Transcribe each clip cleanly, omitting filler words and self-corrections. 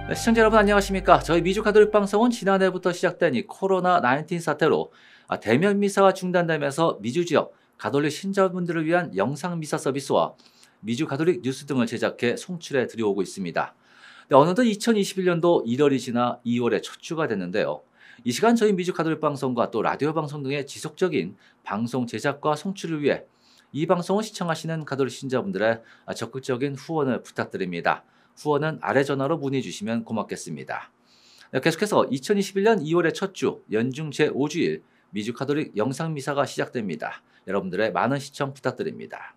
네, 시청자 여러분 안녕하십니까? 저희 미주 가톨릭 방송은 지난해부터 시작된 이 코로나19 사태로 대면 미사가 중단되면서 미주 지역 가톨릭 신자분들을 위한 영상 미사 서비스와 미주 가톨릭 뉴스 등을 제작해 송출해 드려오고 있습니다. 네, 어느덧 2021년도 1월이 지나 2월의 첫 주가 됐는데요. 이 시간 저희 미주 가톨릭 방송과 또 라디오 방송 등의 지속적인 방송 제작과 송출을 위해 이 방송을 시청하시는 가톨릭 신자분들의 적극적인 후원을 부탁드립니다. 후원은 아래 전화로 문의 주시면 고맙겠습니다. 네, 계속해서 2021년 2월의 첫 주 연중 제5주일 미주 가톨릭 영상 미사가 시작됩니다. 여러분들의 많은 시청 부탁드립니다.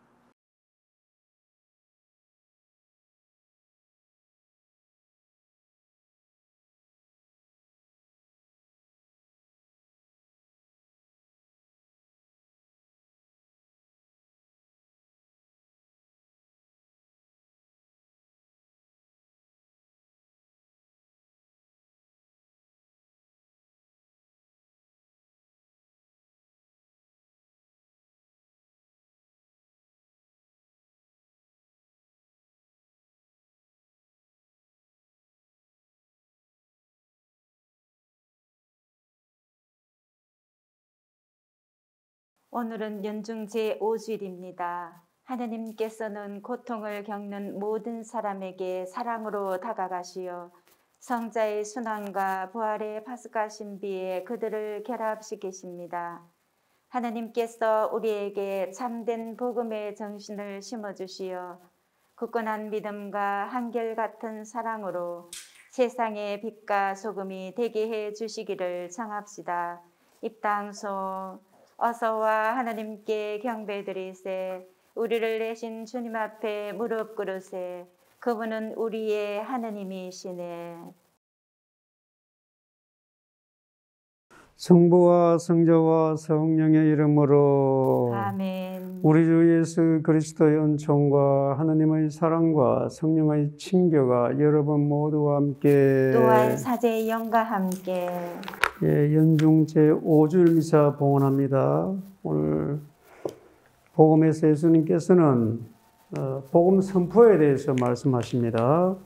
오늘은 연중 제5주일입니다. 하느님께서는 고통을 겪는 모든 사람에게 사랑으로 다가가시어 성자의 순환과 부활의 파스카 신비에 그들을 결합시키십니다. 하느님께서 우리에게 참된 복음의 정신을 심어주시어 굳건한 믿음과 한결같은 사랑으로 세상의 빛과 소금이 되게 해 주시기를 청합시다. 입당소 어서와 하나님께 경배드리세. 우리를 내신 주님 앞에 무릎 꿇으세. 그분은 우리의 하나님이시네. 성부와 성자와 성령의 이름으로 아멘. 우리 주 예수 그리스도의 은총과 하나님의 사랑과 성령의 친교가 여러분 모두와 함께 또한 사제의 영과 함께 연중 제5주일 미사 봉헌합니다. 오늘 복음에서 예수님께서는 복음 선포에 대해서 말씀하십니다.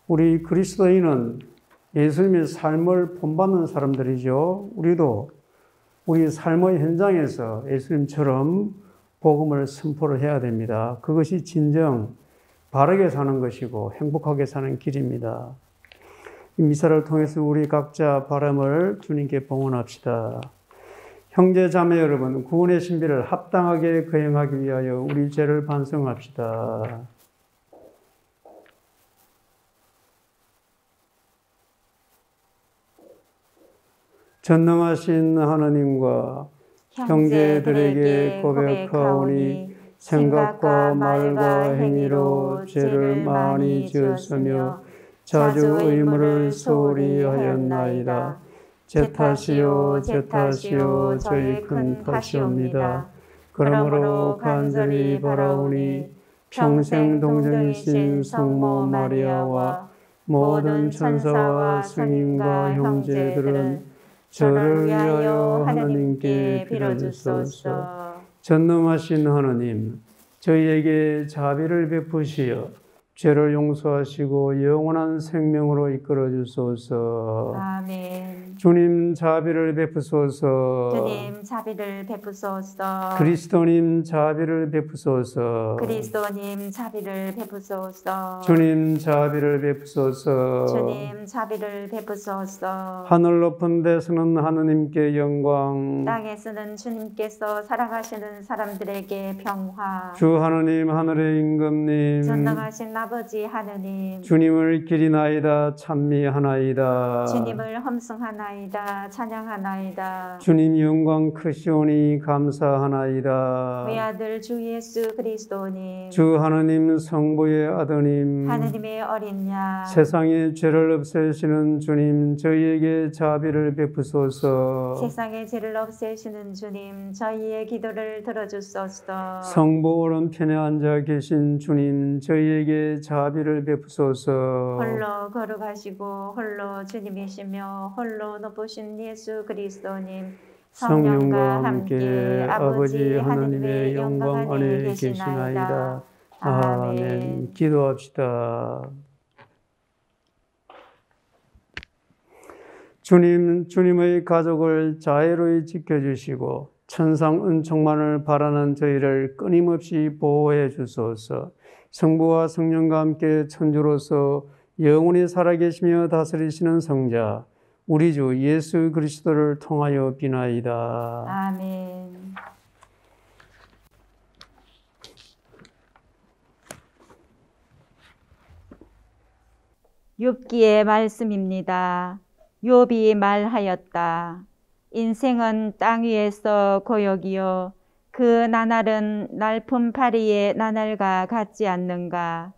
우리 그리스도인은 예수님의 삶을 본받는 사람들이죠. 우리도 우리 삶의 현장에서 예수님처럼 복음을 선포를 해야 됩니다. 그것이 진정 바르게 사는 것이고 행복하게 사는 길입니다. 이 미사를 통해서 우리 각자 바람을 주님께 봉헌합시다. 형제 자매 여러분, 구원의 신비를 합당하게 거행하기 위하여 우리 죄를 반성합시다. 전능하신 하나님과 형제들에게 고백하오니 생각과 말과 행위로 죄를 많이 지었으며 자주 의무를 소홀히 하였나이다. 제 탓이요 제 탓이요 저희 큰 탓이옵니다. 그러므로 간절히 바라오니 평생 동정이신 성모 마리아와 모든 천사와 스님과 형제들은 저를 위하여 하나님께 빌어주소서. 전능하신 하나님, 저희에게 자비를 베푸시어 죄를 용서하시고 영원한 생명으로 이끌어 주소서. 아멘. 주님 자비를 베푸소서. 주님 자비를 베푸소서. 그리스도님 자비를 베푸소서. 그리스도님 자비를 베푸소서. 주님 자비를 베푸소서. 주님 자비를 베푸소서. 하늘 높은 데서는 하느님께 영광, 땅에서는 주님께서 사랑하시는 사람들에게 평화. 주 하느님 하늘의 임금님 전능하신 아버지 하느님, 주님을 기리나이다 찬미하나이다. 주님을 험승하나이다 찬양하나이다. 주님 영광 크시오니 감사하나이다. 외아들 주 예수 그리스도님, 주 하느님 성부의 아드님 하느님의 어린 양, 세상의 죄를 없애시는 주님 저희에게 자비를 베푸소서. 세상의 죄를 없애시는 주님 저희의 기도를 들어주소서. 성부 오른편에 앉아 계신 주님 저희에게 자비를 베푸소서. 홀로 거룩하시고 홀로 주님이시며 홀로 높으신 예수 그리스도님 성령과 함께 아버지 하나님의 영광 안에 계시나이다. 아멘. 기도합시다. 주님의 가족을 자애로이 지켜주시고 천상 은총만을 바라는 저희를 끊임없이 보호해 주소서. 성부와 성령과 함께 천주로서 영원히 살아계시며 다스리시는 성자 우리 주 예수 그리스도를 통하여 비나이다. 아멘. 욥기의 말씀입니다. 욥이 말하였다. 인생은 땅 위에서 고역이요 그 나날은 날품 파리의 나날과 같지 않는가.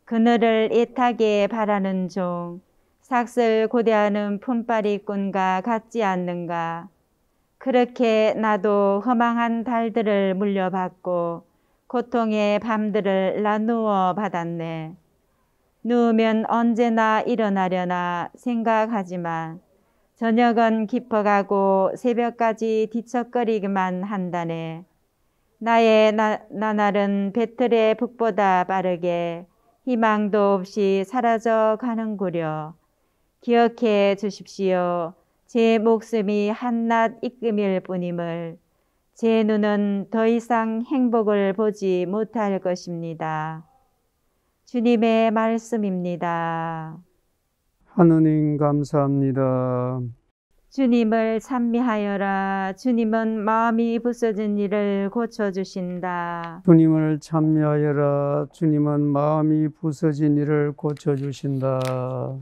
그늘을 애타게 바라는 종 삭슬 고대하는 품바리꾼과 같지 않는가. 그렇게 나도 허망한 달들을 물려받고 고통의 밤들을 나누어 받았네. 누우면 언제나 일어나려나 생각하지만 저녁은 깊어가고 새벽까지 뒤척거리기만 한다네. 나의 나날은 배틀의 북보다 빠르게 희망도 없이 사라져 가는구려. 기억해 주십시오. 제 목숨이 한낱 입금일 뿐임을. 제 눈은 더 이상 행복을 보지 못할 것입니다. 주님의 말씀입니다. 하느님 감사합니다. 주님을 찬미하여라. 주님은 마음이 부서진 일을 고쳐주신다. 주님을 찬미하여라. 주님은 마음이 부서진 일을 고쳐주신다.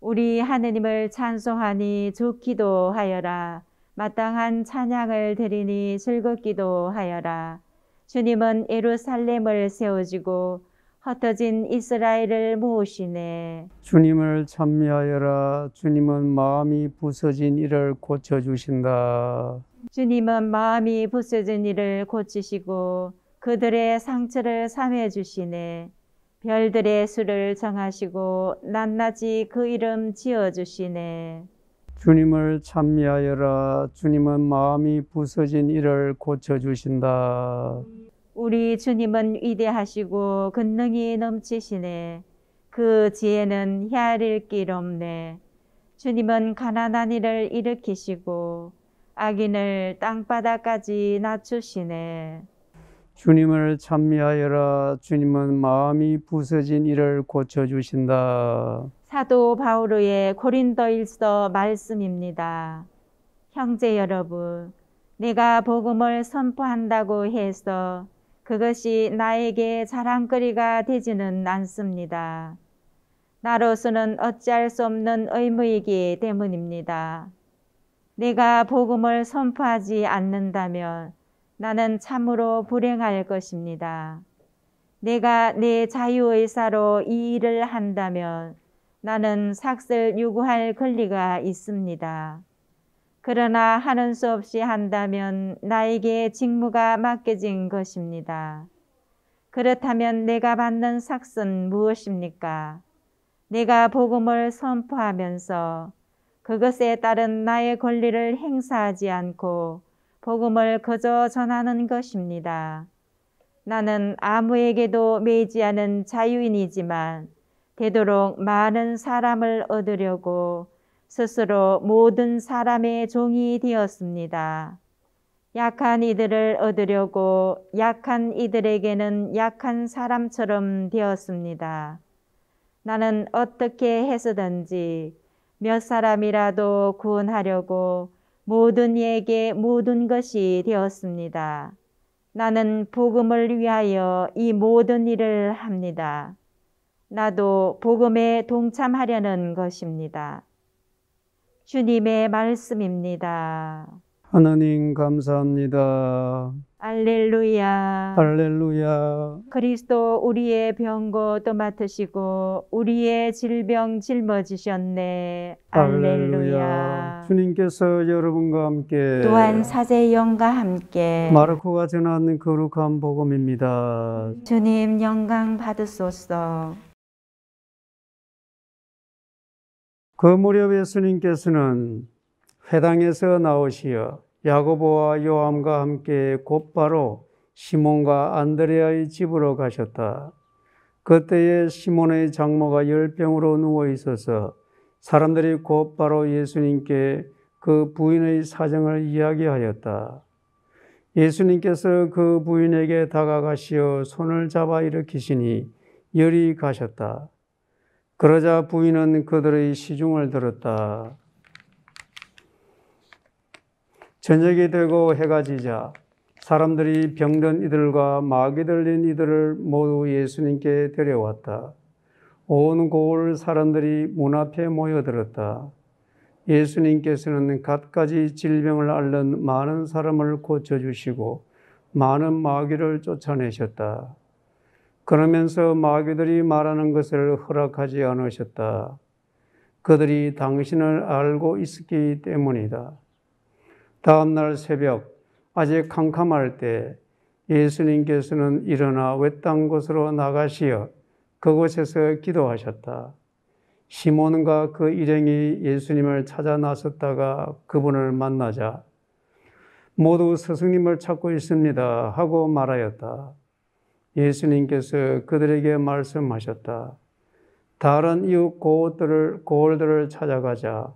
우리 하느님을 찬송하니 좋기도 하여라. 마땅한 찬양을 드리니 즐겁기도 하여라. 주님은 예루살렘을 세우시고 흩어진 이스라엘을 모으시네. 주님을 찬미하여라. 주님은 마음이 부서진 일을 고쳐주신다. 주님은 마음이 부서진 일을 고치시고 그들의 상처를 삼해 주시네. 별들의 수를 정하시고 낱낱이 그 이름 지어주시네. 주님을 찬미하여라. 주님은 마음이 부서진 일을 고쳐주신다. 우리 주님은 위대하시고 권능이 넘치시네. 그 지혜는 헤아릴 길 없네. 주님은 가난한 이를 일으키시고 악인을 땅바닥까지 낮추시네. 주님을 찬미하여라. 주님은 마음이 부서진 일을 고쳐주신다. 사도 바오로의 고린도일서 말씀입니다. 형제 여러분, 내가 복음을 선포한다고 해서 그것이 나에게 자랑거리가 되지는 않습니다. 나로서는 어찌할 수 없는 의무이기 때문입니다. 내가 복음을 선포하지 않는다면 나는 참으로 불행할 것입니다. 내가 내 자유의사로 이 일을 한다면 나는 삭슬 요구할 권리가 있습니다. 그러나 하는 수 없이 한다면 나에게 직무가 맡겨진 것입니다. 그렇다면 내가 받는 삭은 무엇입니까? 내가 복음을 선포하면서 그것에 따른 나의 권리를 행사하지 않고 복음을 그저 전하는 것입니다. 나는 아무에게도 매이지 않은 자유인이지만 되도록 많은 사람을 얻으려고 스스로 모든 사람의 종이 되었습니다. 약한 이들을 얻으려고 약한 이들에게는 약한 사람처럼 되었습니다. 나는 어떻게 해서든지 몇 사람이라도 구원하려고 모든 이에게 모든 것이 되었습니다. 나는 복음을 위하여 이 모든 일을 합니다. 나도 복음에 동참하려는 것입니다. 주님의 말씀입니다. 하나님 감사합니다. 알렐루야. 할렐루야. 그리스도 우리의 병고도 맡으시고 우리의 질병 짊어지셨네. 알렐루야. 주님께서 여러분과 함께 또한 사제의 영과 함께 마르코가 전하는 거룩한 복음입니다. 주님 영광 받으소서. 그 무렵 예수님께서는 회당에서 나오시어 야고보와 요한과 함께 곧바로 시몬과 안드레아의 집으로 가셨다. 그때에 시몬의 장모가 열병으로 누워 있어서 사람들이 곧바로 예수님께 그 부인의 사정을 이야기하였다. 예수님께서 그 부인에게 다가가시어 손을 잡아 일으키시니 열이 가셨다. 그러자 부인은 그들의 시중을 들었다. 저녁이 되고 해가 지자 사람들이 병든 이들과 마귀 들린 이들을 모두 예수님께 데려왔다. 온 고을 사람들이 문 앞에 모여들었다. 예수님께서는 갖가지 질병을 앓는 많은 사람을 고쳐주시고 많은 마귀를 쫓아내셨다. 그러면서 마귀들이 말하는 것을 허락하지 않으셨다. 그들이 당신을 알고 있었기 때문이다. 다음 날 새벽 아직 캄캄할 때 예수님께서는 일어나 외딴 곳으로 나가시어 그곳에서 기도하셨다. 시몬과 그 일행이 예수님을 찾아 나섰다가 그분을 만나자 모두 스승님을 찾고 있습니다 하고 말하였다. 예수님께서 그들에게 말씀하셨다. 다른 이웃 고을들을 찾아가자.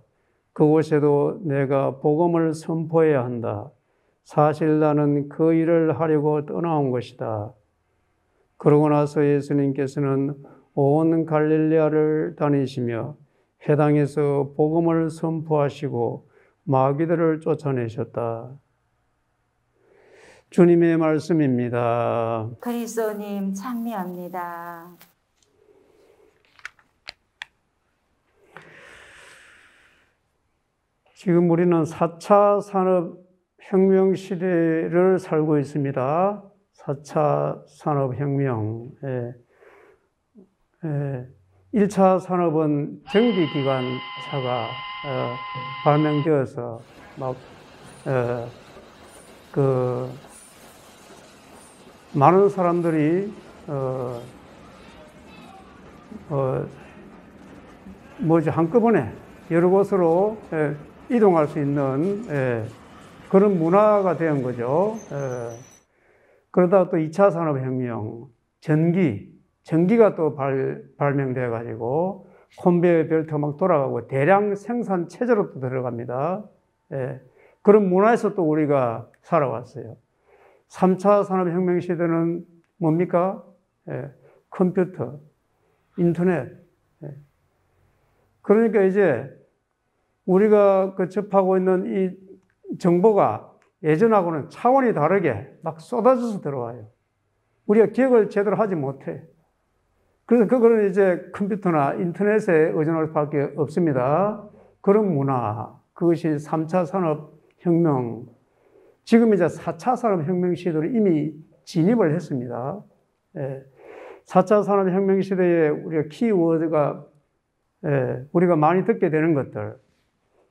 그곳에도 내가 복음을 선포해야 한다. 사실 나는 그 일을 하려고 떠나온 것이다. 그러고 나서 예수님께서는 온 갈릴레아를 다니시며 회당에서 복음을 선포하시고 마귀들을 쫓아내셨다. 주님의 말씀입니다. 그리스도님 찬미합니다. 지금 우리는 4차 산업혁명 시대를 살고 있습니다. 4차 산업혁명. 1차 산업은 전기기관차가 발명되어서 많은 사람들이 한꺼번에 여러 곳으로 이동할 수 있는 그런 문화가 된 거죠. 그러다가 또 2차 산업혁명, 전기가 또 발명돼 가지고 컨베이어 벨트가 막 돌아가고 대량 생산 체제로 또 들어갑니다. 그런 문화에서 또 우리가 살아왔어요. 3차 산업혁명 시대는 뭡니까? 컴퓨터, 인터넷. 그러니까 이제 우리가 접하고 있는 이 정보가 예전하고는 차원이 다르게 막 쏟아져서 들어와요. 우리가 기억을 제대로 하지 못해. 그래서 그거는 이제 컴퓨터나 인터넷에 의존할 수밖에 없습니다. 그런 문화, 그것이 3차 산업혁명, 지금 이제 4차 산업혁명 시대로 이미 진입을 했습니다. 4차 산업혁명 시대에 우리가 키워드가 우리가 많이 듣게 되는 것들,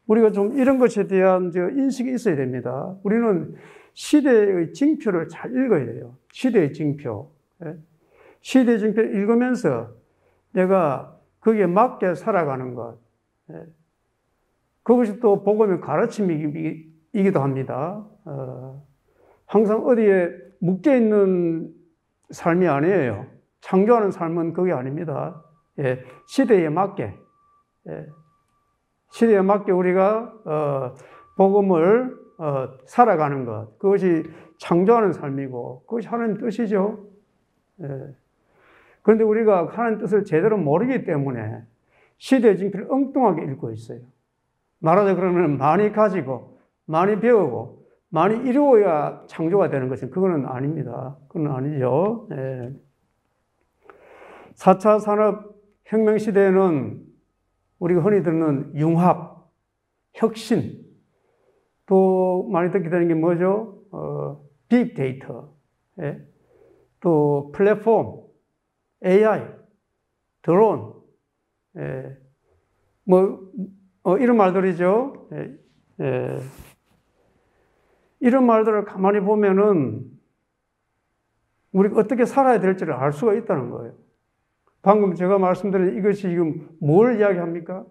우리가 좀 이런 것에 대한 인식이 있어야 됩니다. 우리는 시대의 징표를 잘 읽어야 돼요. 시대의 징표. 시대의 징표를 읽으면서 내가 거기에 맞게 살아가는 것. 그것이 또 복음의 가르침이기도 합니다. 항상 어디에 묶여있는 삶이 아니에요. 창조하는 삶은 그게 아닙니다. 시대에 맞게. 시대에 맞게 우리가 복음을 살아가는 것, 그것이 창조하는 삶이고 그것이 하나님 뜻이죠. 그런데 우리가 하나님 뜻을 제대로 모르기 때문에 시대의 징표를 엉뚱하게 읽고 있어요. 말하자 그러면 많이 가지고 많이 배우고 많이 이루어야 창조가 되는 것은 그거는 아닙니다. 그건 아니죠. 4차 산업혁명 시대에는 우리가 흔히 듣는 융합, 혁신, 또 많이 듣게 되는 게 뭐죠? 빅데이터, 또 플랫폼, AI, 드론, 이런 말들이죠. 이런 말들을 가만히 보면은 우리가 어떻게 살아야 될지를 알 수가 있다는 거예요. 방금 제가 말씀드린 이것이 지금 뭘 이야기합니까?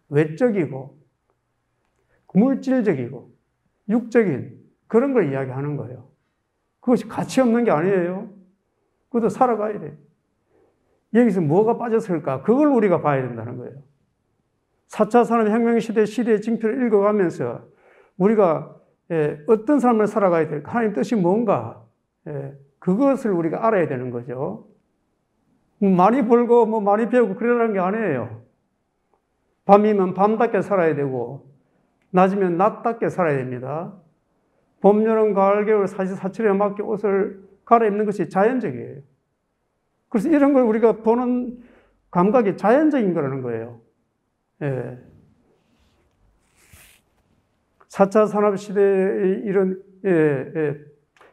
외적이고, 물질적이고, 육적인 그런 걸 이야기하는 거예요. 그것이 가치 없는 게 아니에요. 그것도 살아가야 돼요. 여기서 뭐가 빠졌을까? 그걸 우리가 봐야 된다는 거예요. 4차 산업혁명 시대의 징표를 읽어가면서 우리가 어떤 삶을 살아가야 될까? 하나님 뜻이 뭔가? 그것을 우리가 알아야 되는 거죠. 많이 벌고 뭐 많이 배우고 그러라는 게 아니에요. 밤이면 밤답게 살아야 되고 낮이면 낮답게 살아야 됩니다. 봄, 여름, 가을, 겨울 사시사철에 맞게 옷을 갈아입는 것이 자연적이에요. 그래서 이런 걸 우리가 보는 감각이 자연적인 거라는 거예요. 4차 산업시대의 이런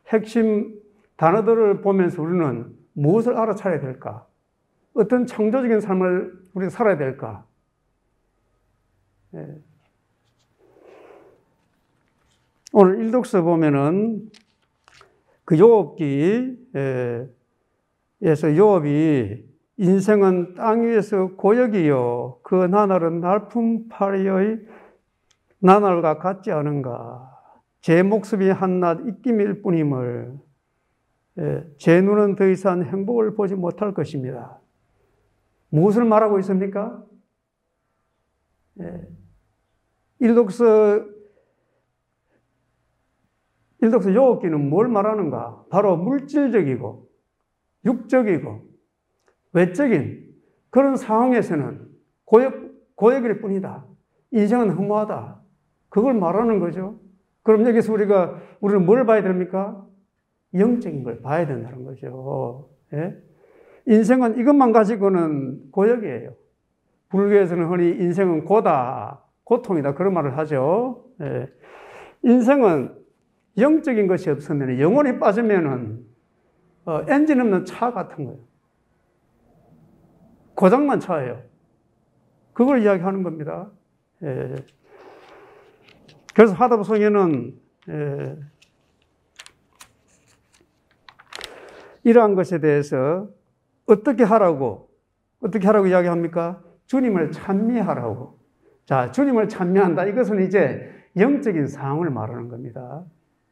핵심 단어들을 보면서 우리는 무엇을 알아차려야 될까? 어떤 창조적인 삶을 우리가 살아야 될까? 오늘 일독서 보면은 그 욥기에서 욥이 인생은 땅 위에서 고역이요 그 나날은 날품팔이의 나날과 같지 않은가 제 목숨이 한낱 입김일 뿐임을 제 눈은 더 이상 행복을 보지 못할 것입니다. 무엇을 말하고 있습니까? 일독서 욥기는 뭘 말하는가? 바로 물질적이고 육적이고 외적인 그런 상황에서는 고역일 뿐이다. 인생은 허무하다. 그걸 말하는 거죠. 그럼 여기서 우리는 뭘 봐야 됩니까? 영적인 걸 봐야 된다는 거죠. 인생은 이것만 가지고는 고역이에요. 불교에서는 흔히 인생은 고다, 고통이다 그런 말을 하죠. 인생은 영적인 것이 없으면 영혼이 빠지면은 엔진 없는 차 같은 거예요. 고장난 차예요. 그걸 이야기하는 겁니다. 그래서 화답성에는 이러한 것에 대해서 어떻게 하라고 이야기합니까? 주님을 찬미하라고. 자, 주님을 찬미한다. 이것은 이제 영적인 상황을 말하는 겁니다.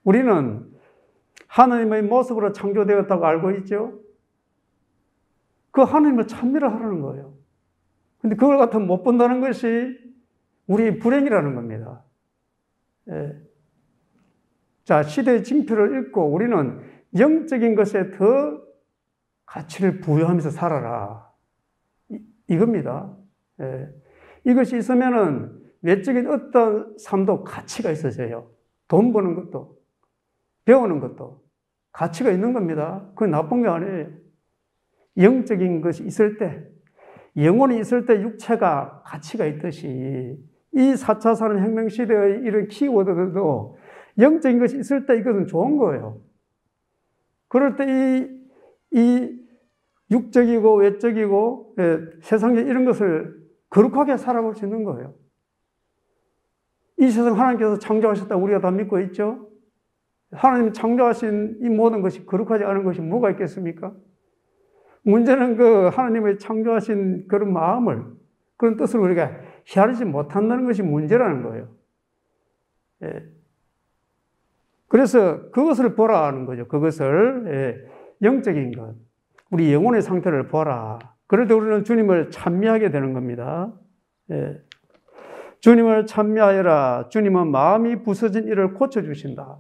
우리는 하나님의 모습으로 창조되었다고 알고 있죠? 그 하나님을 찬미를 하라는 거예요. 근데 그걸 갖다 못 본다는 것이 우리의 불행이라는 겁니다. 자, 시대의 징표를 읽고 우리는 영적인 것에 더 가치를 부여하면서 살아라. 이겁니다. 이것이 있으면은 외적인 어떤 삶도 가치가 있어져요. 돈 버는 것도, 배우는 것도 가치가 있는 겁니다. 그건 나쁜 게 아니에요. 영적인 것이 있을 때, 영혼이 있을 때 육체가 가치가 있듯이 이 4차 산업혁명 시대의 이런 키워드들도 영적인 것이 있을 때 이것은 좋은 거예요. 그럴 때 이 육적이고 외적이고 세상적 이런 것을 거룩하게 살아볼 수 있는 거예요. 이 세상 하나님께서 창조하셨다고 우리가 다 믿고 있죠? 하나님 창조하신 이 모든 것이 거룩하지 않은 것이 뭐가 있겠습니까? 문제는 그 하나님의 창조하신 그런 마음을, 그런 뜻을 우리가 헤아리지 못한다는 것이 문제라는 거예요. 그래서 그것을 보라 하는 거죠. 그것을 영적인 것, 우리 영혼의 상태를 보라. 그럴 때 우리는 주님을 찬미하게 되는 겁니다. 주님을 찬미하여라. 주님은 마음이 부서진 이를 고쳐주신다.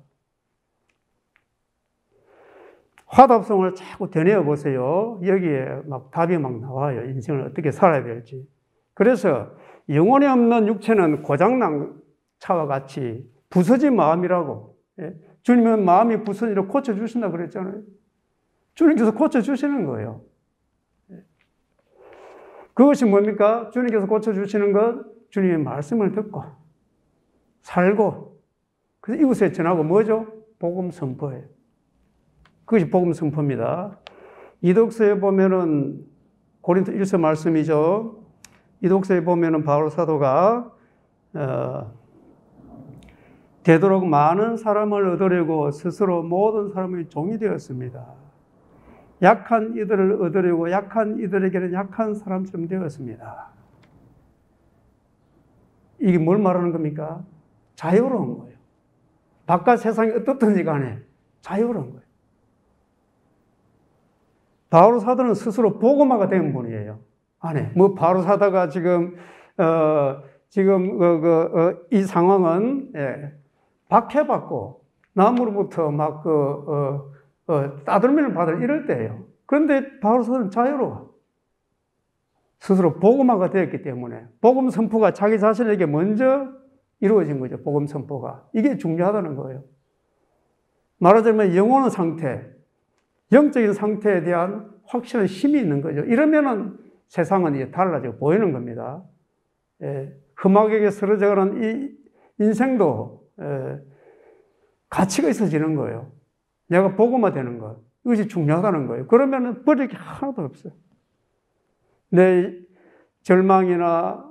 화답성을 자꾸 되뇌어 보세요. 여기에 답이 나와요. 인생을 어떻게 살아야 될지. 그래서 영혼이 없는 육체는 고장난 차와 같이 부서진 마음이라고. 주님은 마음이 부서진 이를 고쳐주신다 그랬잖아요. 주님께서 고쳐주시는 거예요. 그것이 뭡니까? 주님께서 고쳐주시는 것, 주님의 말씀을 듣고, 살고, 그래서 이웃에 전하고 뭐죠? 복음 선포예요. 그것이 복음 선포입니다. 이독서에 보면은, 고린도 1서 말씀이죠. 이독서에 보면은 바울 사도가, 되도록 많은 사람을 얻으려고 스스로 모든 사람의 종이 되었습니다. 약한 이들을 얻으려고 약한 이들에게는 약한 사람처럼 되었습니다. 이게 뭘 말하는 겁니까? 자유로운 거예요. 바깥 세상이 어떻든지 간에 자유로운 거예요. 바울 사도는 스스로 복음화가 된 분이에요. 아니, 뭐 바울 사도가 지금 이 상황은 박해받고 남으로부터 막 따돌림을 받을 이럴 때예요. 그런데 바울 사도는 자유로워. 스스로 복음화가 되었기 때문에 복음 선포가 자기 자신에게 먼저 이루어진 거죠. 복음 선포가. 이게 중요하다는 거예요. 말하자면 영혼의 상태, 영적인 상태에 대한 확실한 힘이 있는 거죠. 이러면은 세상은 이제 달라지고 보이는 겁니다. 흠악에게 쓰러져가는 이 인생도 가치가 있어지는 거예요. 내가 복음화 되는 것. 이것이 중요하다는 거예요. 그러면은 버릴 게 하나도 없어요. 내 절망이나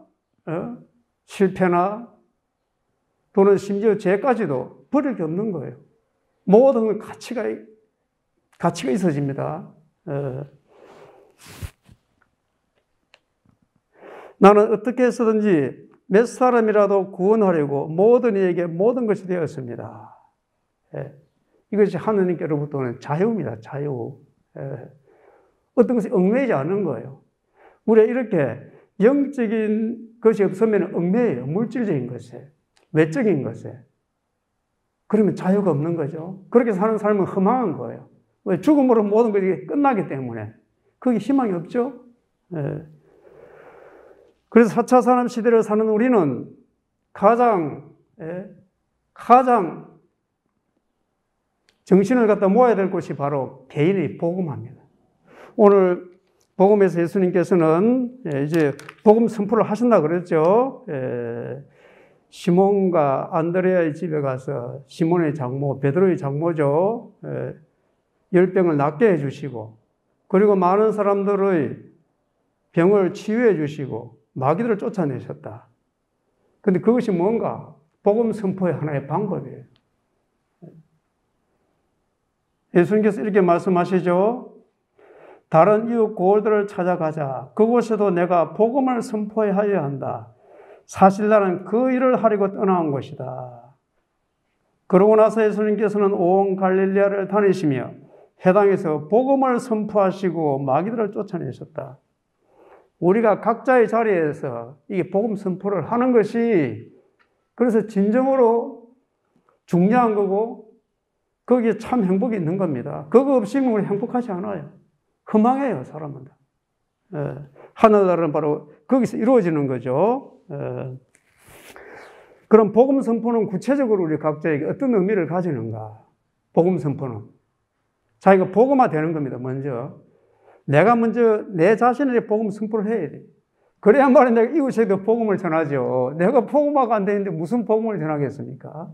실패나 또는 심지어 죄까지도 버릴 게 없는 거예요. 모든 가치가 있어집니다. 나는 어떻게 해서든지 몇 사람이라도 구원하려고 모든 이에게 모든 것이 되었습니다. 이것이 하느님께로부터는 자유입니다. 자유. 어떤 것이 얽매이지 않는 거예요. 우리가 이렇게 영적인 것이 없으면 얽매여요. 물질적인 것에, 외적인 것에. 그러면 자유가 없는 거죠. 그렇게 사는 삶은 허망한 거예요. 왜? 죽음으로 모든 것이 끝나기 때문에. 거기 희망이 없죠. 그래서 4차 산업시대를 사는 우리는 가장 정신을 갖다 모아야 될 곳이 바로 개인의 복음화입니다. 오늘 복음에서 예수님께서는 이제 복음 선포를 하신다 그랬죠. 시몬과 안드레아의 집에 가서 시몬의 장모, 베드로의 장모죠. 10병을 낫게 해주시고, 그리고 많은 사람들의 병을 치유해 주시고 마귀들을 쫓아내셨다. 그런데 그것이 뭔가? 복음 선포의 하나의 방법이에요. 예수님께서 이렇게 말씀하시죠. 다른 이웃 고을들을 찾아가자. 그곳에도 내가 복음을 선포하여야 한다. 사실 나는 그 일을 하려고 떠나온 것이다. 그러고 나서 예수님께서는 온 갈릴리아를 다니시며 해당에서 복음을 선포하시고 마귀들을 쫓아내셨다. 우리가 각자의 자리에서 이게 복음 선포를 하는 것이 그래서 진정으로 중요한 거고 거기에 참 행복이 있는 겁니다. 그거 없이는 우리 행복하지 않아요. 허망해요, 사람은. 하늘나라는 바로 거기서 이루어지는 거죠. 그럼 복음 선포는 구체적으로 우리 각자에게 어떤 의미를 가지는가? 복음 선포는 자기가 복음화 되는 겁니다. 내가 먼저 내 자신에게 복음 선포를 해야 돼. 그래야만 내가 이웃에게도 복음을 전하죠. 내가 복음화가 안 되는데 무슨 복음을 전하겠습니까?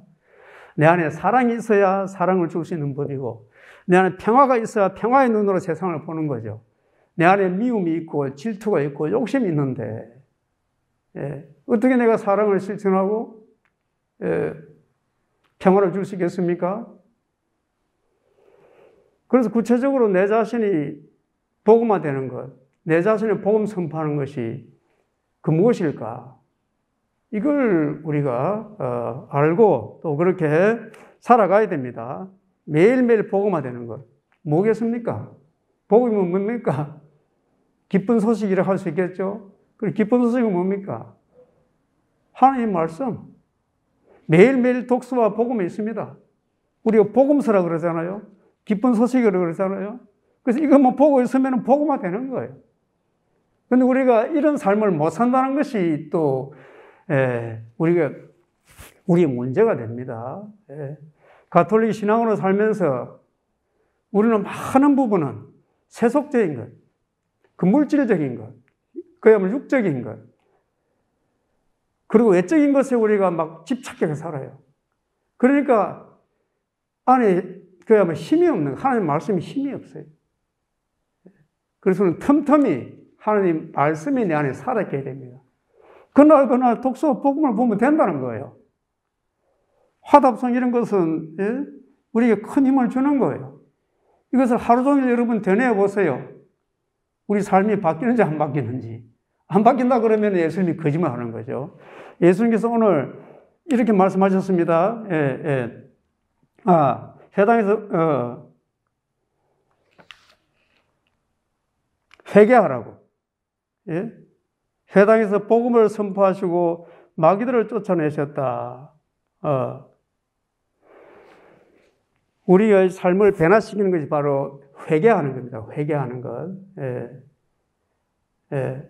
내 안에 사랑이 있어야 사랑을 줄 수 있는 법이고, 내 안에 평화가 있어야 평화의 눈으로 세상을 보는 거죠. 내 안에 미움이 있고 질투가 있고 욕심이 있는데 어떻게 내가 사랑을 실천하고 평화를 줄 수 있겠습니까? 그래서 구체적으로 내 자신이 복음화 되는 것, 내 자신의 복음 선포하는 것이 그 무엇일까? 이걸 우리가 알고 또 그렇게 살아가야 됩니다. 매일매일 복음화 되는 것. 뭐겠습니까? 복음은 뭡니까? 기쁜 소식이라 할 수 있겠죠? 그리고 기쁜 소식은 뭡니까? 하나님의 말씀. 매일매일 독서와 복음이 있습니다. 우리가 복음서라 그러잖아요. 기쁜 소식이라고 그러잖아요. 그래서 이것만 보고 있으면 복음화 되는 거예요. 그런데 우리가 이런 삶을 못 산다는 것이 또 우리의 문제가 됩니다. 가톨릭 신앙으로 살면서 우리는 많은 부분은 세속적인 것, 그 물질적인 것, 그야말로 육적인 것, 그리고 외적인 것에 우리가 막 집착해서 살아요. 그러니까 안에 그야말로 힘이 없는, 하나님 말씀이 힘이 없어요. 그래서 틈틈이 하나님 말씀이 내 안에 살아있게 됩니다. 그날 독서 복음을 보면 된다는 거예요. 화답성 이런 것은 우리에게 큰 힘을 주는 거예요. 이것을 하루 종일 여러분 되뇌어 보세요. 우리 삶이 바뀌는지 안 바뀌는지. 안 바뀐다 그러면 예수님이 거짓말하는 거죠. 예수님께서 오늘 이렇게 말씀하셨습니다. 해당에서 회개하라고. 예? 회당에서 복음을 선포하시고 마귀들을 쫓아내셨다. 우리의 삶을 변화시키는 것이 바로 회개하는 겁니다. 회개하는 것. 예. 예.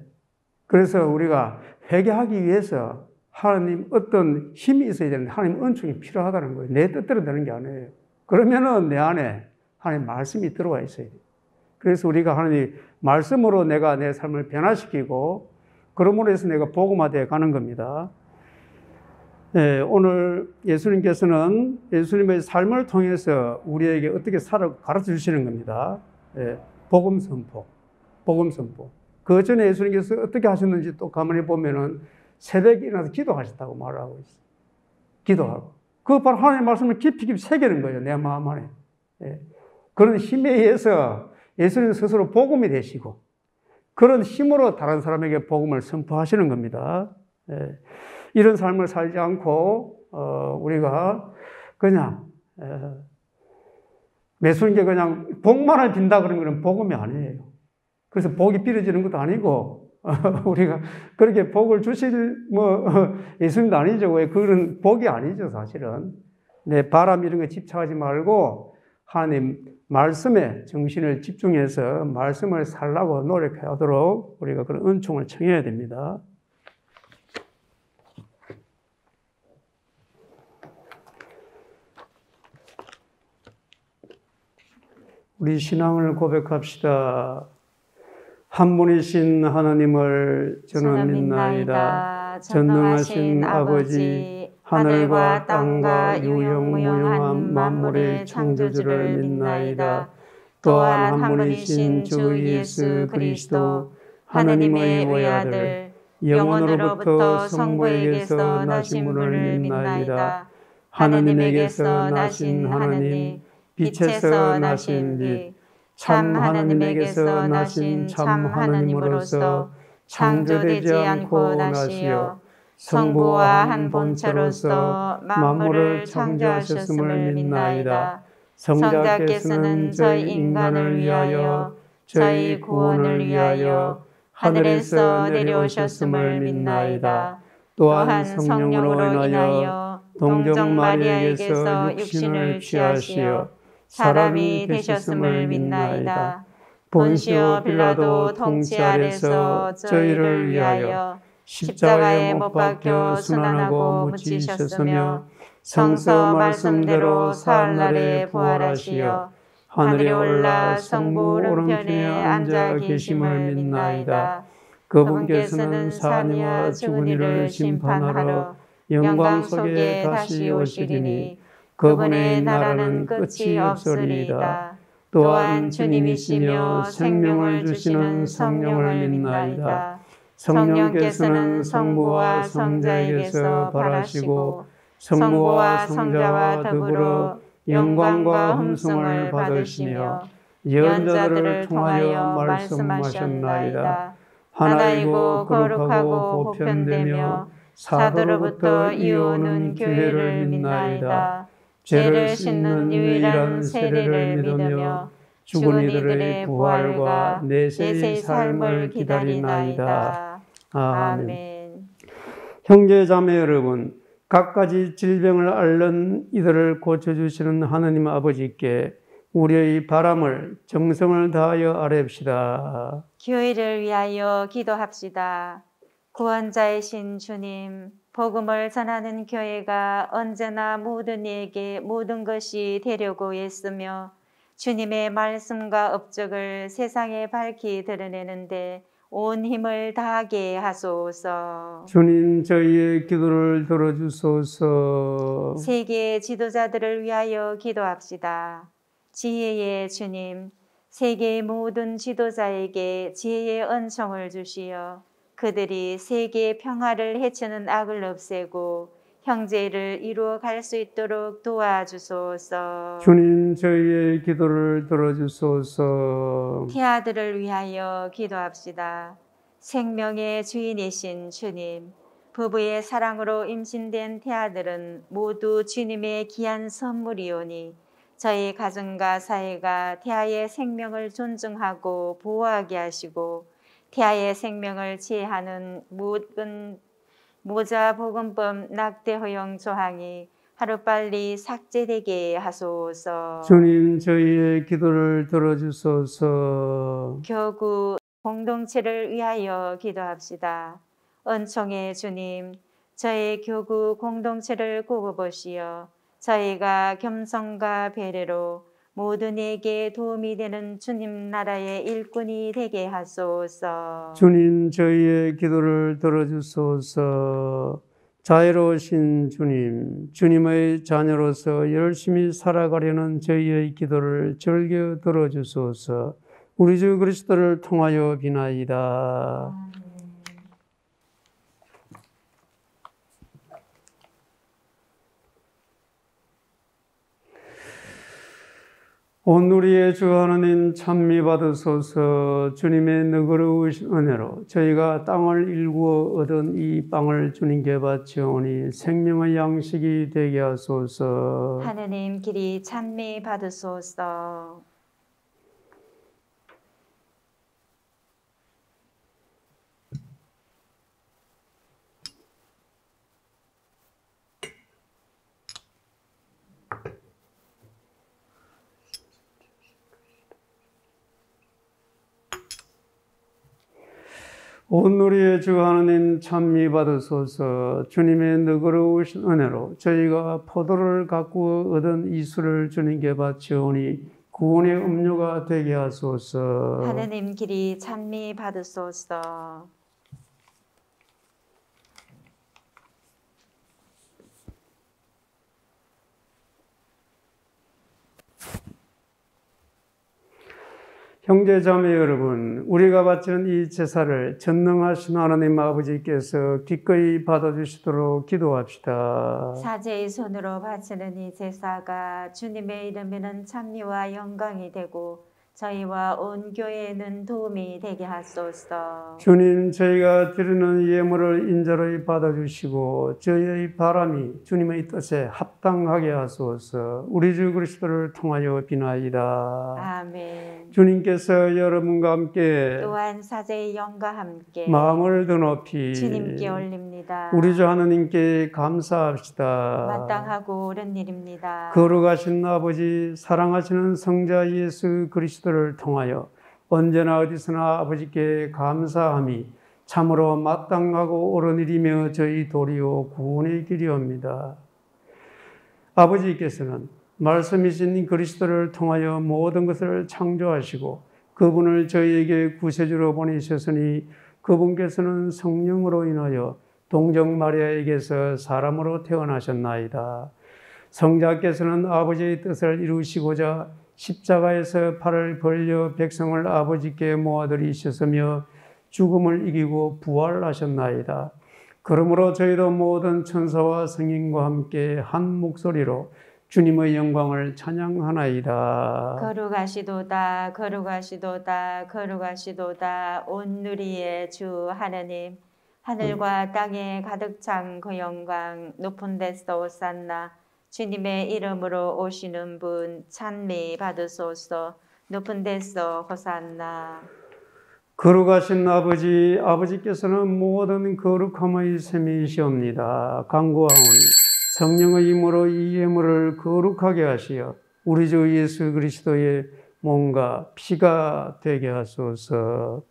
그래서 우리가 회개하기 위해서 하나님 어떤 힘이 있어야 되는데 하나님 은총이 필요하다는 거예요. 내 뜻대로 되는 게 아니에요. 그러면은 내 안에 하나님 말씀이 들어와 있어야 돼요. 그래서 우리가 하나님 말씀으로 내가 내 삶을 변화시키고 그러므로 해서 내가 복음화되어 가는 겁니다. 예, 오늘 예수님께서는 예수님의 삶을 통해서 우리에게 어떻게 살아 가르쳐 주시는 겁니다. 예, 복음 선포. 그 전에 예수님께서 어떻게 하셨는지 또 가만히 보면은 새벽에 일어나서 기도하셨다고 말하고 있어요. 기도하고. 그 바로 하나님의 말씀을 깊이 새기는 거예요. 내 마음 안에. 예. 그런 힘에 의해서 예수님 스스로 복음이 되시고 그런 힘으로 다른 사람에게 복음을 선포하시는 겁니다. 예. 이런 삶을 살지 않고 우리가 그냥 매수인게 그냥 복만을 빈다 그런 거는 복음이 아니에요. 그래서 복이 빌어지는 것도 아니고 우리가 그렇게 복을 주실 예수님도 아니죠. 왜 그런 복이 아니죠, 사실은. 내 바람 이런 거 집착하지 말고 하나님 말씀에 정신을 집중해서 말씀을 살라고 노력하도록 우리가 그런 은총을 청해야 됩니다. 우리 신앙을 고백합시다. 한 분이신 하나님을 저는 믿나이다. 전능하신 아버지, 하늘과 땅과 유영무영한 만물의 창조주를 믿나이다. 또한 한 분이신 주 예수 그리스도 하나님의 외아들, 영원으로부터 성부에게서 나신 분을 믿나이다. 하나님에게서 나신 하나님, 빛에서 나신 빛, 참 하나님에게서 나신 참 하나님으로서 창조되지 않고 나시어 성부와 한 본체로서 만물을 창조하셨음을 믿나이다. 성자께서는 저희 인간을 위하여 저희 구원을 위하여 하늘에서 내려오셨음을 믿나이다. 또한 성령으로 인하여 동정 마리아에게서 육신을 취하시어 사람이 되셨음을 믿나이다. 본시오 빌라도 통치 아래서 저희를 위하여 십자가에 못 박혀 순환하고 묻히셨으며 성서 말씀대로 사흘날에 부활하시어 하늘에 올라 성부 오른편에 앉아 계심을 믿나이다. 그분께서는 사니와 죽은 이를 심판하러 영광 속에 다시 오시리니 그분의 나라는 끝이 없으리이다. 또한 주님이시며 생명을 주시는 성령을 믿나이다. 성령께서는 성부와 성자에게서 발하시고 성부와 성자와 더불어 영광과 hum성을 받으시며 예언자들을 통하여 말씀하셨나이다. 하나이고 거룩하고 보편되며 사도로부터 이어오는 교회를 믿나이다. 죄를 씻는 유일한 세례를 믿으며 죽은 이들의 부활과 내세의 삶을 기다리나이다. 아멘. 형제 자매 여러분, 갖가지 질병을 앓는 이들을 고쳐주시는 하나님 아버지께 우리의 바람을 정성을 다하여 아뢰옵시다. 교회를 위하여 기도합시다. 구원자이신 주님, 복음을 전하는 교회가 언제나 모든 이에게 모든 것이 되려고 애쓰며 주님의 말씀과 업적을 세상에 밝히 드러내는데 온 힘을 다하게 하소서. 주님, 저희의 기도를 들어주소서. 세계 지도자들을 위하여 기도합시다. 지혜의 주님, 세계의 모든 지도자에게 지혜의 은총을 주시어 그들이 세계의 평화를 해치는 악을 없애고 형제를 이루어 갈 수 있도록 도와주소서. 주님, 저희의 기도를 들어주소서. 태아들을 위하여 기도합시다. 생명의 주인이신 주님, 부부의 사랑으로 임신된 태아들은 모두 주님의 귀한 선물이오니 저희 가정과 사회가 태아의 생명을 존중하고 보호하게 하시고 태아의 생명을 지혜하는 모든 모자보건법 낙태 허용 조항이 하루빨리 삭제되게 하소서. 주님, 저희의 기도를 들어주소서. 교구 공동체를 위하여 기도합시다. 은총의 주님, 저희 교구 공동체를 굽어보시어 저희가 겸손과 배려로 모든 이에게 도움이 되는 주님 나라의 일꾼이 되게 하소서. 주님, 저희의 기도를 들어주소서. 자애로우신 주님, 주님의 자녀로서 열심히 살아가려는 저희의 기도를 즐겨 들어주소서. 우리 주 그리스도를 통하여 비나이다. 온 우리의 주 하나님 찬미 받으소서. 주님의 너그러우신 은혜로 저희가 땅을 일구어 얻은 이 빵을 주님께 바치오니 생명의 양식이 되게 하소서. 하느님 길이 찬미 받으소서. 온 우리의 주 하나님 찬미 받으소서. 주님의 너그러우신 은혜로 저희가 포도를 가꾸어 얻은 이 술을 주님께 바치오니 구원의 음료가 되게 하소서. 하느님 길이 찬미 받으소서. 형제 자매 여러분, 우리가 바치는 이 제사를 전능하신 하나님 아버지께서 기꺼이 받아주시도록 기도합시다. 사제의 손으로 바치는 이 제사가 주님의 이름에는 찬미와 영광이 되고 저희와 온 교회에는 도움이 되게 하소서. 주님, 저희가 드리는 예물을 인자로이 받아주시고 저희의 바람이 주님의 뜻에 합당하게 하소서. 우리 주 그리스도를 통하여 비나이다. 아멘. 주님께서 여러분과 함께 또한 사제의 영과 함께 마음을 더 높이 주님께 올립니다. 우리 주 하나님께 감사합시다. 마땅하고 옳은 일입니다. 거룩하신 아버지, 사랑하시는 성자 예수 그리스도를 통하여 언제나 어디서나 아버지께 감사함이 참으로 마땅하고 옳은 일이며 저희 도리요 구원의 길이옵니다. 아버지께서는 말씀이신 그리스도를 통하여 모든 것을 창조하시고 그분을 저희에게 구세주로 보내셨으니 그분께서는 성령으로 인하여 동정 마리아에게서 사람으로 태어나셨나이다. 성자께서는 아버지의 뜻을 이루시고자 십자가에서 팔을 벌려 백성을 아버지께 모아들이셨으며 죽음을 이기고 부활하셨나이다. 그러므로 저희도 모든 천사와 성인과 함께 한 목소리로 주님의 영광을 찬양하나이다. 거룩하시도다 거룩하시도다 거룩하시도다 온 누리의 주 하느님, 하늘과 땅에 가득 찬 그 영광 높은 데서 오산나. 주님의 이름으로 오시는 분 찬미 받으소서. 높은 데서 호산나. 거룩하신 아버지, 아버지께서는 모든 거룩함의 셈이시옵니다. 간구하오니 성령의 힘으로 이 예물을 거룩하게 하시어 우리 주 예수 그리스도의 몸과 피가 되게 하소서.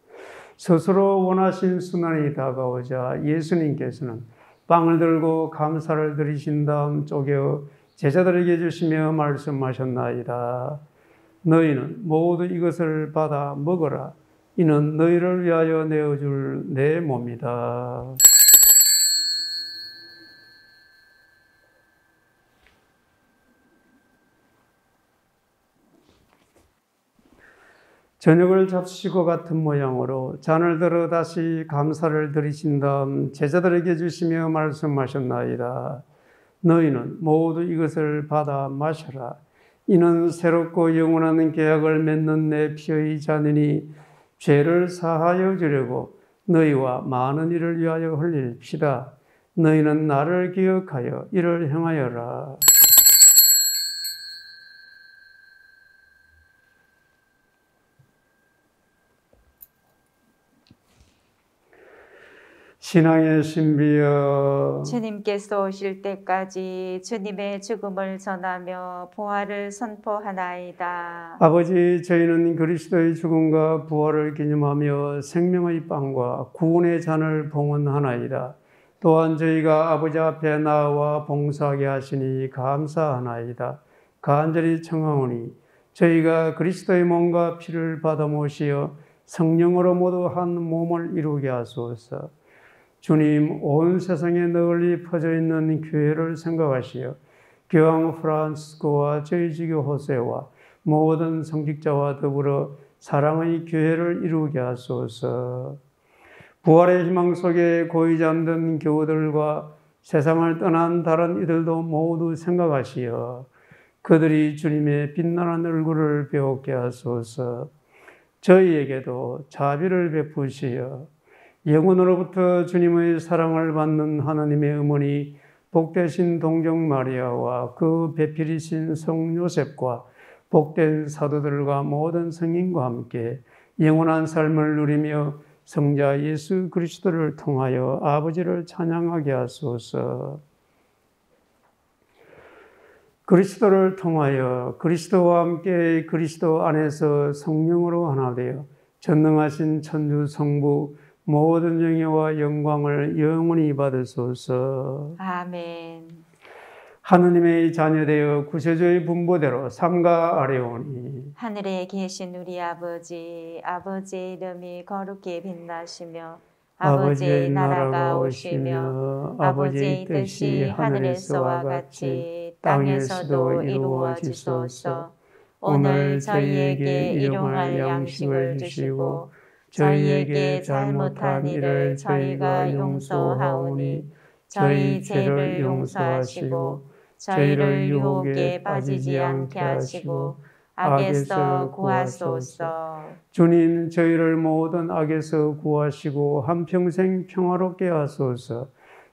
스스로 원하신 순환이 다가오자 예수님께서는 빵을 들고 감사를 드리신 다음 쪼개어 제자들에게 주시며 말씀하셨나이다. 너희는 모두 이것을 받아 먹어라. 이는 너희를 위하여 내어줄 내 몸이다. 저녁을 잡수시고 같은 모양으로 잔을 들어 다시 감사를 드리신 다음 제자들에게 주시며 말씀하셨나이다. 너희는 모두 이것을 받아 마셔라. 이는 새롭고 영원한 계약을 맺는 내 피의 잔이니 죄를 사하여 주려고 너희와 많은 일을 위하여 흘릴 피다. 너희는 나를 기억하여 이를 행하여라. 신앙의 신비여 주님께서 오실 때까지 주님의 죽음을 전하며 부활을 선포하나이다. 아버지, 저희는 그리스도의 죽음과 부활을 기념하며 생명의 빵과 구원의 잔을 봉헌하나이다. 또한 저희가 아버지 앞에 나와 봉사하게 하시니 감사하나이다. 간절히 청하오니 저희가 그리스도의 몸과 피를 받아 모시어 성령으로 모두 한 몸을 이루게 하소서. 주님, 온 세상에 널리 퍼져 있는 교회를 생각하시어 교황 프란시스코와 저희 지교 호세와 모든 성직자와 더불어 사랑의 교회를 이루게 하소서. 부활의 희망 속에 고이 잠든 교우들과 세상을 떠난 다른 이들도 모두 생각하시어 그들이 주님의 빛나는 얼굴을 배우게 하소서. 저희에게도 자비를 베푸시어 영혼으로부터 주님의 사랑을 받는 하나님의 어머니 복되신 동정 마리아와 그 배필이신 성 요셉과 복된 사도들과 모든 성인과 함께 영원한 삶을 누리며 성자 예수 그리스도를 통하여 아버지를 찬양하게 하소서. 그리스도를 통하여 그리스도와 함께 그리스도 안에서 성령으로 하나 되어 전능하신 천주 성부 모든 영예와 영광을 영원히 받으소서. 아멘. 하느님의 자녀되어 구세주의 분보대로 삼가 아뢰오니 하늘에 계신 우리 아버지, 아버지의 이름이 거룩히 빛나시며 아버지의 나라가 오시며 아버지의 뜻이 하늘에서와 같이 땅에서도 이루어지소서. 오늘 저희에게 일용할 양식을 주시고 저희에게 잘못한 일을 저희가 용서하오니 저희 죄를 용서하시고 저희를 유혹에 빠지지 않게 하시고 악에서 구하소서. 주님, 저희를 모든 악에서 구하시고 한평생 평화롭게 하소서.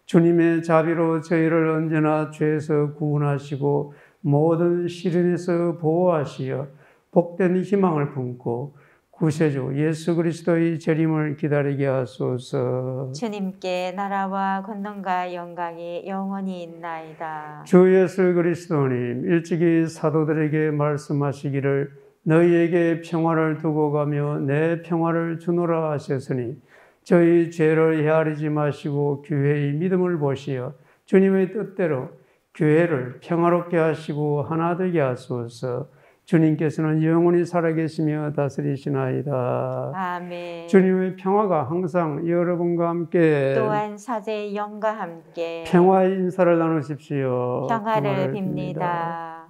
주님의 자비로 저희를 언제나 죄에서 구원하시고 모든 시련에서 보호하시어 복된 희망을 품고 구세주 예수 그리스도의 재림을 기다리게 하소서. 주님께 나라와 권능과 영광이 영원히 있나이다. 주 예수 그리스도님, 일찍이 사도들에게 말씀하시기를 너희에게 평화를 두고 가며 내 평화를 주노라 하셨으니 저희 죄를 헤아리지 마시고 교회의 믿음을 보시어 주님의 뜻대로 교회를 평화롭게 하시고 하나 되게 하소서. 주님께서는 영원히 살아계시며 다스리시나이다. 아멘. 주님의 평화가 항상 여러분과 함께 또한 사제의 영과 함께 평화의 인사를 나누십시오. 평화를 빕니다.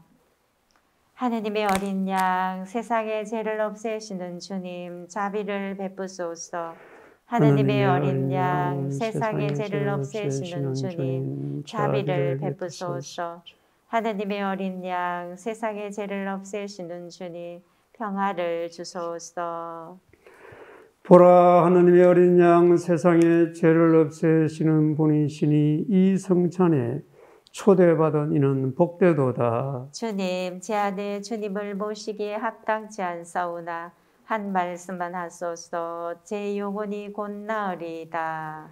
하느님의 어린 양, 세상의 죄를 없애시는 주님, 자비를 베푸소서. 하느님의 어린 양, 세상의 죄를 없애시는 주님, 자비를 베푸소서. 하느님의 어린 양, 세상의 죄를 없애시는 주님, 평화를 주소서. 보라, 하느님의 어린 양, 세상의 죄를 없애시는 분이시니 이 성찬에 초대받은 이는 복되도다. 주님, 제 안에 주님을 모시기에 합당치 않사오나 한 말씀만 하소서. 제 영혼이 곧 나으리이다.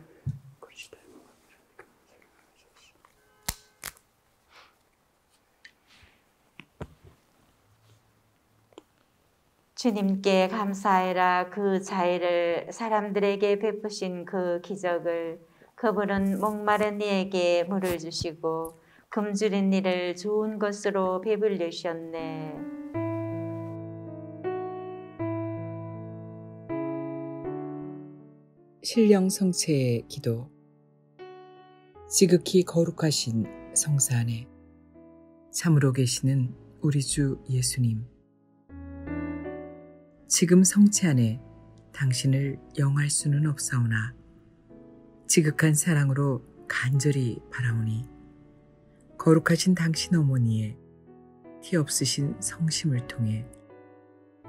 주님께 감사해라. 그 자애를 사람들에게 베푸신 그 기적을 그분은 목마른 이에게 물을 주시고 굶주린 이를 좋은 것으로 배불리셨네. 신령 성체의 기도. 지극히 거룩하신 성사 안에 참으로 계시는 우리 주 예수님, 지금 성체 안에 당신을 영할 수는 없사오나 지극한 사랑으로 간절히 바라오니 거룩하신 당신 어머니의 티 없으신 성심을 통해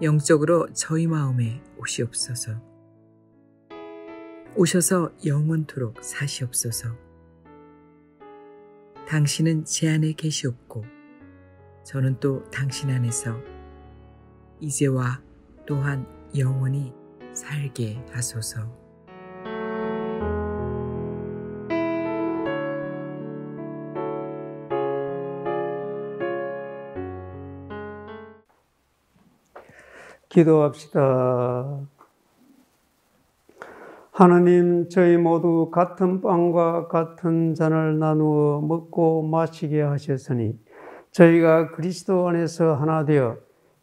영적으로 저희 마음에 오시옵소서. 오셔서 영원토록 사시옵소서. 당신은 제 안에 계시옵고 저는 또 당신 안에서 이제와 또한 영원히 살게 하소서. 기도합시다. 하나님, 저희 모두 같은 빵과 같은 잔을 나누어 먹고 마시게 하셨으니 저희가 그리스도 안에서 하나 되어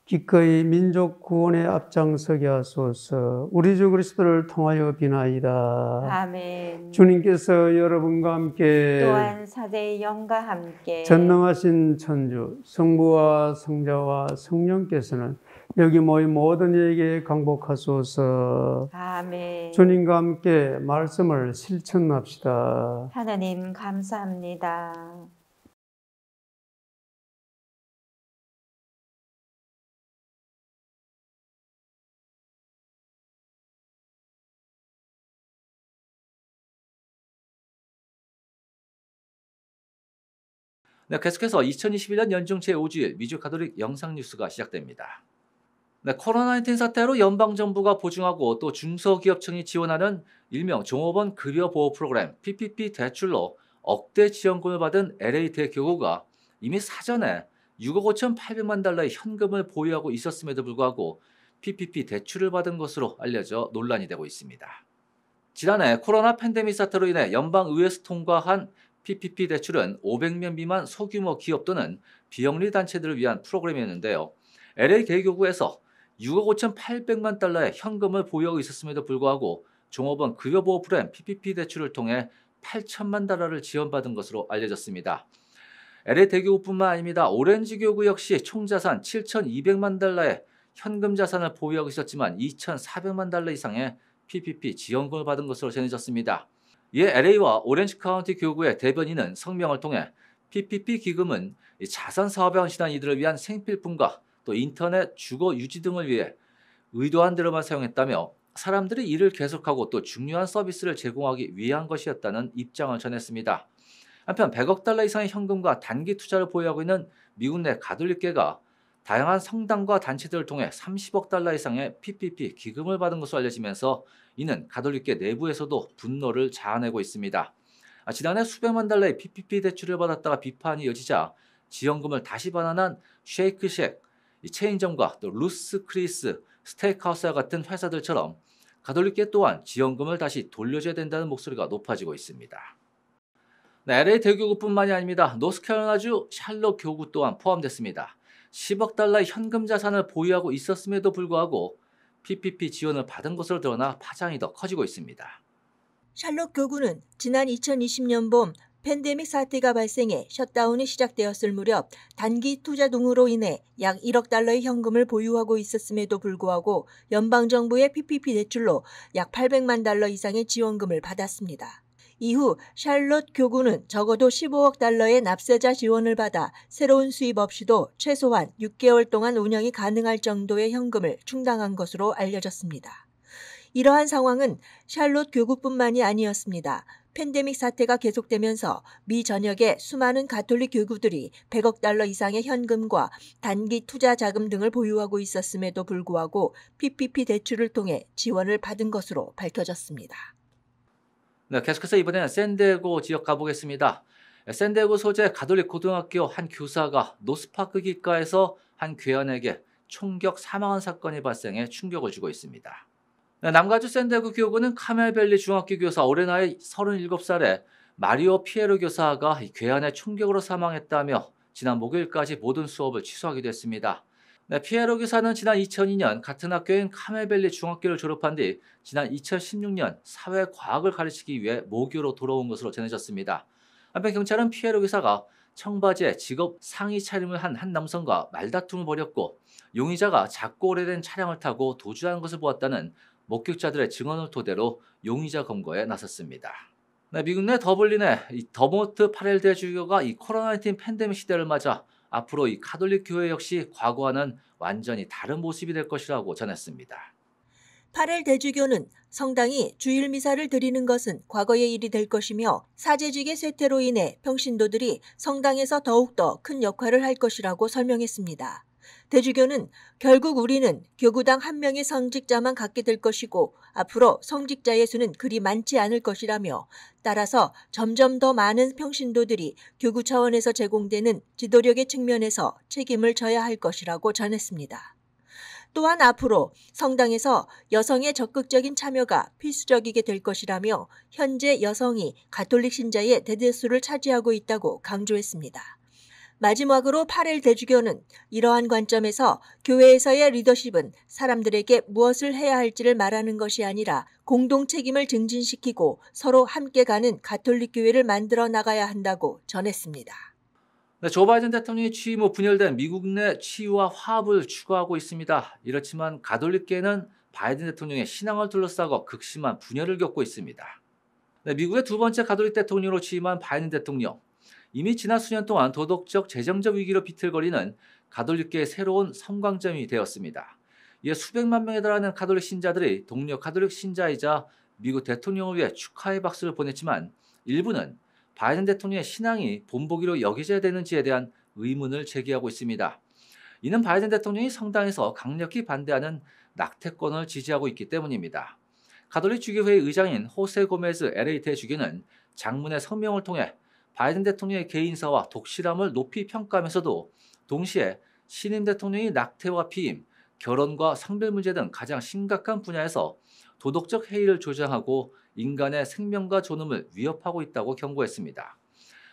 기꺼이 민족 구원에 앞장서게 하소서. 우리 주 그리스도를 통하여 비나이다. 아멘. 주님께서 여러분과 함께 또한 사제의 영과 함께 전능하신 천주 성부와 성자와 성령께서는 여기 모인 모든 이에게 강복하소서. 아멘. 주님과 함께 말씀을 실천합시다. 하나님 감사합니다. 네, 계속해서 2021년 연중 제5주일 미주 가톨릭 영상 뉴스가 시작됩니다. 네, 코로나19 사태로 연방정부가 보증하고 또 중소기업청이 지원하는 일명 종업원 급여보호 프로그램 PPP 대출로 억대 지원금을 받은 LA 대교구가 이미 사전에 6억 5,800만 달러의 현금을 보유하고 있었음에도 불구하고 PPP 대출을 받은 것으로 알려져 논란이 되고 있습니다. 지난해 코로나 팬데믹 사태로 인해 연방의회에서 통과한 PPP 대출은 500명 미만 소규모 기업 또는 비영리 단체들을 위한 프로그램이었는데요. LA 대교구에서 6억 5,800만 달러의 현금을 보유하고 있었음에도 불구하고 종업원 급여보호 프로그램 PPP 대출을 통해 8천만 달러를 지원받은 것으로 알려졌습니다. LA 대교구뿐만 아닙니다. 오렌지 교구 역시 총자산 7,200만 달러의 현금 자산을 보유하고 있었지만 2,400만 달러 이상의 PPP 지원금을 받은 것으로 전해졌습니다. 이에 LA와 오렌지 카운티 교구의 대변인은 성명을 통해 PPP 기금은 자선 사업에 헌신한 이들을 위한 생필품과 또 인터넷 주거 유지 등을 위해 의도한 대로만 사용했다며 사람들이 일을 계속하고 또 중요한 서비스를 제공하기 위한 것이었다는 입장을 전했습니다. 한편 100억 달러 이상의 현금과 단기 투자를 보유하고 있는 미국 내 가톨릭계가 다양한 성당과 단체들을 통해 30억 달러 이상의 PPP 기금을 받은 것으로 알려지면서 이는 가톨릭계 내부에서도 분노를 자아내고 있습니다. 지난해 수백만 달러의 PPP 대출을 받았다가 비판이 이어지자 지원금을 다시 반환한 쉐이크쉑, 체인점과 또 루스 크리스, 스테이크하우스와 같은 회사들처럼 가톨릭계 또한 지원금을 다시 돌려줘야 된다는 목소리가 높아지고 있습니다. 네, LA 대교구뿐만이 아닙니다. 노스캐롤라이나주 샬롯 교구 또한 포함됐습니다. 10억 달러의 현금 자산을 보유하고 있었음에도 불구하고 PPP 지원을 받은 것으로 드러나 파장이 더 커지고 있습니다. 샬롯 교구는 지난 2020년 봄 팬데믹 사태가 발생해 셧다운이 시작되었을 무렵 단기 투자 등으로 인해 약 1억 달러의 현금을 보유하고 있었음에도 불구하고 연방정부의 PPP 대출로 약 800만 달러 이상의 지원금을 받았습니다. 이후 샬롯 교구는 적어도 15억 달러의 납세자 지원을 받아 새로운 수입 없이도 최소한 6개월 동안 운영이 가능할 정도의 현금을 충당한 것으로 알려졌습니다. 이러한 상황은 샬롯 교구뿐만이 아니었습니다. 팬데믹 사태가 계속되면서 미 전역의 수많은 가톨릭 교구들이 100억 달러 이상의 현금과 단기 투자 자금 등을 보유하고 있었음에도 불구하고 PPP 대출을 통해 지원을 받은 것으로 밝혀졌습니다. 네, 계속해서 이번에는 샌디에고 지역 가보겠습니다. 샌디에고 소재 가톨릭 고등학교 한 교사가 노스파크 길가에서 한 괴한에게 총격 사망한 사건이 발생해 충격을 주고 있습니다. 네, 남가주 샌디에고 교구는 카멜밸리 중학교 교사 올해 나이 37살의 마리오 피에로 교사가 괴한의 총격으로 사망했다며 지난 목요일까지 모든 수업을 취소하기도 했습니다. 네, 피에로 교사는 지난 2002년 같은 학교인 카멜밸리 중학교를 졸업한 뒤 지난 2016년 사회과학을 가르치기 위해 모교로 돌아온 것으로 전해졌습니다. 한편 경찰은 피에로 교사가 청바지에 직업 상의 차림을 한 남성과 말다툼을 벌였고 용의자가 작고 오래된 차량을 타고 도주하는 것을 보았다는 목격자들의 증언을 토대로 용의자 검거에 나섰습니다. 네, 미국 내 더블린의 더모트 파렐 대주교가 코로나19 팬데믹 시대를 맞아 앞으로 이 가톨릭 교회 역시 과거와는 완전히 다른 모습이 될 것이라고 전했습니다. 파렐 대주교는 성당이 주일 미사를 드리는 것은 과거의 일이 될 것이며 사제직의 쇠퇴로 인해 평신도들이 성당에서 더욱더 큰 역할을 할 것이라고 설명했습니다. 대주교는 결국 우리는 교구당 한 명의 성직자만 갖게 될 것이고 앞으로 성직자의 수는 그리 많지 않을 것이라며 따라서 점점 더 많은 평신도들이 교구 차원에서 제공되는 지도력의 측면에서 책임을 져야 할 것이라고 전했습니다. 또한 앞으로 성당에서 여성의 적극적인 참여가 필수적이게 될 것이라며 현재 여성이 가톨릭 신자의 대다수를 차지하고 있다고 강조했습니다. 마지막으로 파렐 대주교는 이러한 관점에서 교회에서의 리더십은 사람들에게 무엇을 해야 할지를 말하는 것이 아니라 공동 책임을 증진시키고 서로 함께 가는 가톨릭 교회를 만들어 나가야 한다고 전했습니다. 네, 조 바이든 대통령이 취임 후 분열된 미국 내 치유와 화합을 추구하고 있습니다. 이렇지만 가톨릭계는 바이든 대통령의 신앙을 둘러싸고 극심한 분열을 겪고 있습니다. 네, 미국의 두 번째 가톨릭 대통령으로 취임한 바이든 대통령. 이미 지난 수년 동안 도덕적, 재정적 위기로 비틀거리는 가톨릭계의 새로운 성광점이 되었습니다. 이에 수백만 명에 달하는 가톨릭 신자들이 동료 가톨릭 신자이자 미국 대통령을 위해 축하의 박수를 보냈지만 일부는 바이든 대통령의 신앙이 본보기로 여겨져야 되는지에 대한 의문을 제기하고 있습니다. 이는 바이든 대통령이 성당에서 강력히 반대하는 낙태권을 지지하고 있기 때문입니다. 가톨릭 주교회의 의장인 호세 고메즈 LA 대주교는 장문의 성명을 통해 바이든 대통령의 개인사와 독실함을 높이 평가하면서도 동시에 신임 대통령이 낙태와 피임, 결혼과 성별 문제 등 가장 심각한 분야에서 도덕적 해이를 조장하고 인간의 생명과 존엄을 위협하고 있다고 경고했습니다.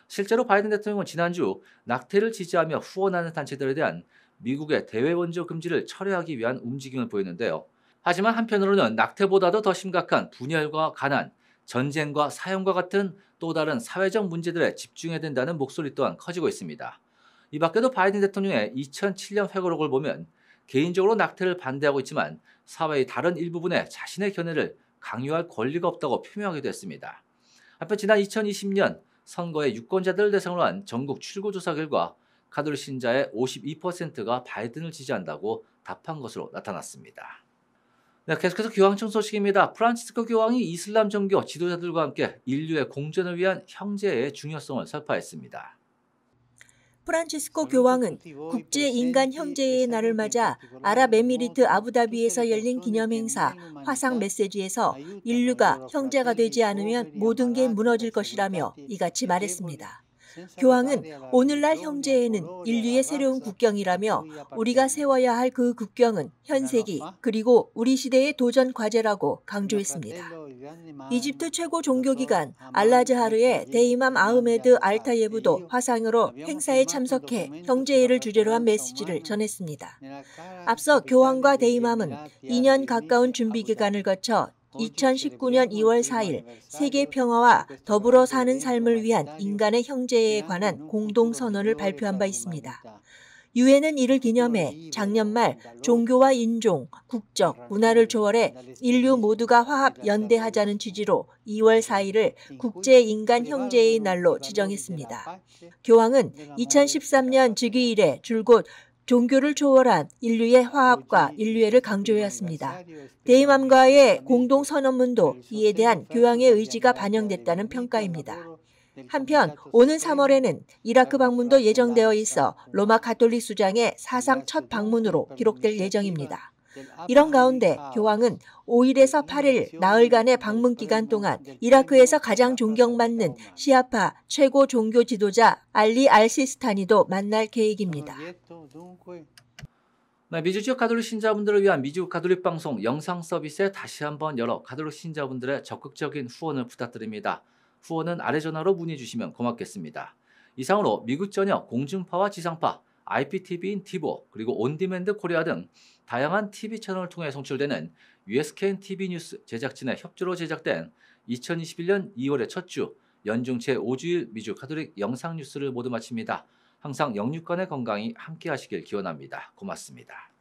실제로 바이든 대통령은 지난주 낙태를 지지하며 후원하는 단체들에 대한 미국의 대외 원조 금지를 철회하기 위한 움직임을 보였는데요. 하지만 한편으로는 낙태보다도 더 심각한 분열과 가난, 전쟁과 사형과 같은 또 다른 사회적 문제들에 집중해야 된다는 목소리 또한 커지고 있습니다. 이 밖에도 바이든 대통령의 2007년 회고록을 보면 개인적으로 낙태를 반대하고 있지만 사회의 다른 일부분에 자신의 견해를 강요할 권리가 없다고 표명하기도 했습니다. 한편 지난 2020년 선거의 유권자들을 대상으로 한 전국 출구조사 결과 가톨릭 신자의 52%가 바이든을 지지한다고 답한 것으로 나타났습니다. 네, 계속해서 교황청 소식입니다. 프란치스코 교황이 이슬람 종교 지도자들과 함께 인류의 공존을 위한 형제의 중요성을 설파했습니다. 프란치스코 교황은 국제인간형제의 날을 맞아 아랍에미리트 아부다비에서 열린 기념행사 화상 메시지에서 인류가 형제가 되지 않으면 모든 게 무너질 것이라며 이같이 말했습니다. 교황은 오늘날 형제에는 인류의 새로운 국경이라며 우리가 세워야 할 그 국경은 현세기 그리고 우리 시대의 도전 과제라고 강조했습니다. 이집트 최고 종교기관 알라즈하르의 데이맘 아흐메드 알타예브도 화상으로 행사에 참석해 형제애를 주제로 한 메시지를 전했습니다. 앞서 교황과 데이맘은 2년 가까운 준비 기간을 거쳐 2019년 2월 4일 세계 평화와 더불어 사는 삶을 위한 인간의 형제에 관한 공동선언을 발표한 바 있습니다. 유엔은 이를 기념해 작년 말 종교와 인종, 국적, 문화를 초월해 인류 모두가 화합 연대하자는 취지로 2월 4일을 국제인간형제의 날로 지정했습니다. 교황은 2013년 즉위 이래 줄곧 종교를 초월한 인류의 화합과 인류애를 강조해왔습니다. 데이맘과의 공동선언문도 이에 대한 교황의 의지가 반영됐다는 평가입니다. 한편 오는 3월에는 이라크 방문도 예정되어 있어 로마 가톨릭 수장의 사상 첫 방문으로 기록될 예정입니다. 이런 가운데 교황은 5일에서 8일 나흘간의 방문 기간 동안 이라크에서 가장 존경받는 시아파 최고 종교 지도자 알리 알시스타니도 만날 계획입니다. 네, 미주 지역 가톨릭 신자분들을 위한 미주 가톨릭 방송 영상 서비스에 다시 한번 여러 가톨릭 신자분들의 적극적인 후원을 부탁드립니다. 후원은 아래 전화로 문의 주시면 고맙겠습니다. 이상으로 미국 전역 공중파와 지상파, IPTV인 티보 그리고 온디맨드 코리아 등 다양한 TV 채널을 통해 송출되는 USKN TV 뉴스 제작진의 협조로 제작된 2021년 2월의 첫 주 연중 제5주일 미주 가톨릭 영상 뉴스를 모두 마칩니다. 항상 영육간의 건강히 함께 하시길 기원합니다. 고맙습니다.